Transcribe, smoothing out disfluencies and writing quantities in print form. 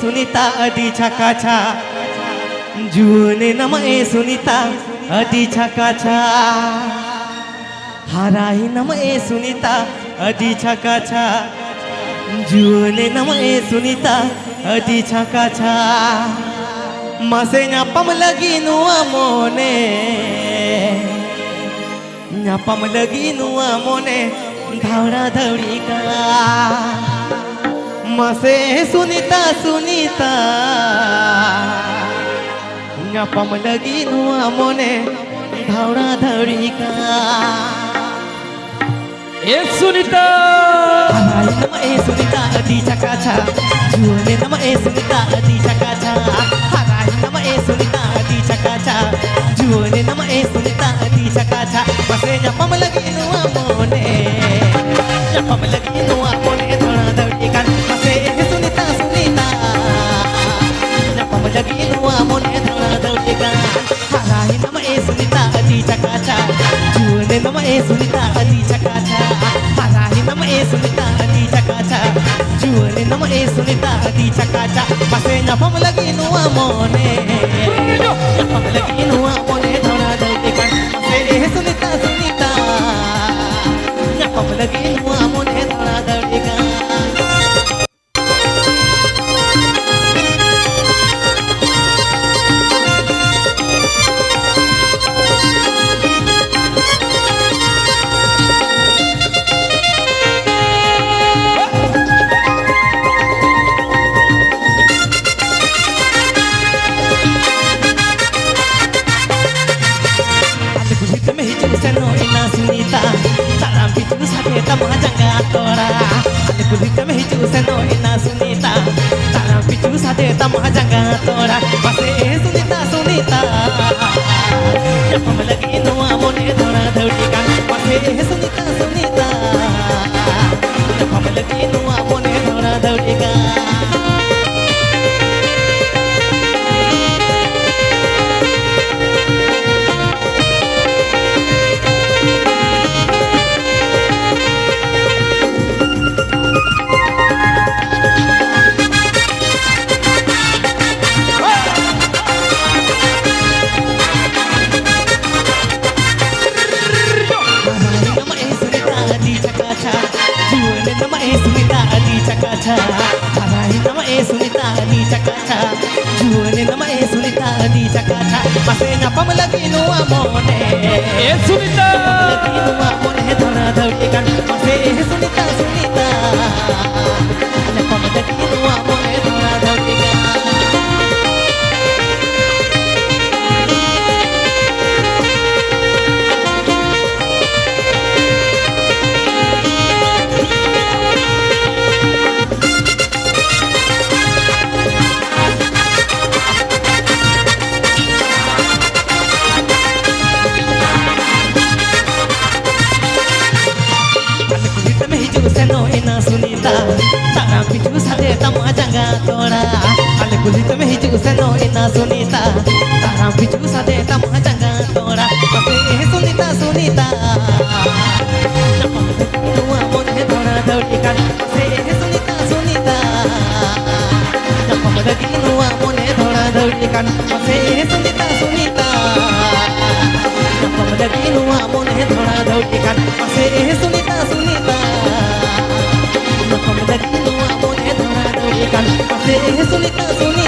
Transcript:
सुनीता अदी छकाछा जुने नमए सुनीता अदी छकाछा हराई नमए सुनीता अदी छकाछा जुने नमए सुनीता अदी छकाछा मसे nyapam lagi nua mone nyapam lagi nua mone धावड़ा धवड़ी का मसे Sunita Sunita nyapam lagi nua mone धावड़ा धवड़ी का सुनीता हराई nama सुनीता अदी छकाछा जुने nama सुनीता अदी छकाछा हराई nama सुनीता अदी छकाछा जुने nama सुनीता अदी छकाछा मसे nyapam lagi nua mone nyapam lagi nua mone थोड़ा दौड़ी kan मसे Sunita Sunita nyapam lagi nua mone थोड़ा दौड़ी kan हराई nama सुनीता अदी छकाछा जुने nama सुनीता अदी छकाछा हराई nama सुनीता अदी छकाछा जुने nama सुनीता अदी छकाछा मसे nyapam lagi nua mone nyapam lagi nua mone थोड़ा दौड़ी kan मसे Sunita Sunita nyapam lagi nua mone थोड़ा दौड़ी kan Sunita, salam picu sate tamah jangga tora. Ale kulit me hicu seno ina Sunita, salam picu sate tamah jangga tora. Mase Sunita Sunita, nyapam lagi nua mone thora dhaudi kan. Mase Sunita Sunita, nyapam lagi nua mone thora dhaudi kan. Sunita अदी छकाछा हराई nama Sunita अदी छकाछा जुने nama Sunita अदी छकाछा मसे nyapam lagi nua mone Sunita lagi nua mone thora dhaudi kan mase Sunita Sunita nyapam lagi nua mone thora dhaudi kan Sunita, salam picu sate tamah jangga tora. Ale kulit me hicu seno ina Sunita, salam picu sate tamah jangga tora. Mase Sunita Sunita, nyapam lagi nua mone thora dhaudi kan. Mase Sunita Sunita, nyapam lagi nua mone thora dhaudi kan. Mase Sunita Sunita, nyapam lagi nua mone thora dhaudi kan. Mase Sunita Sunita. Nyapam lagi nua mone thora dhaudi kan mase Sunita Sunita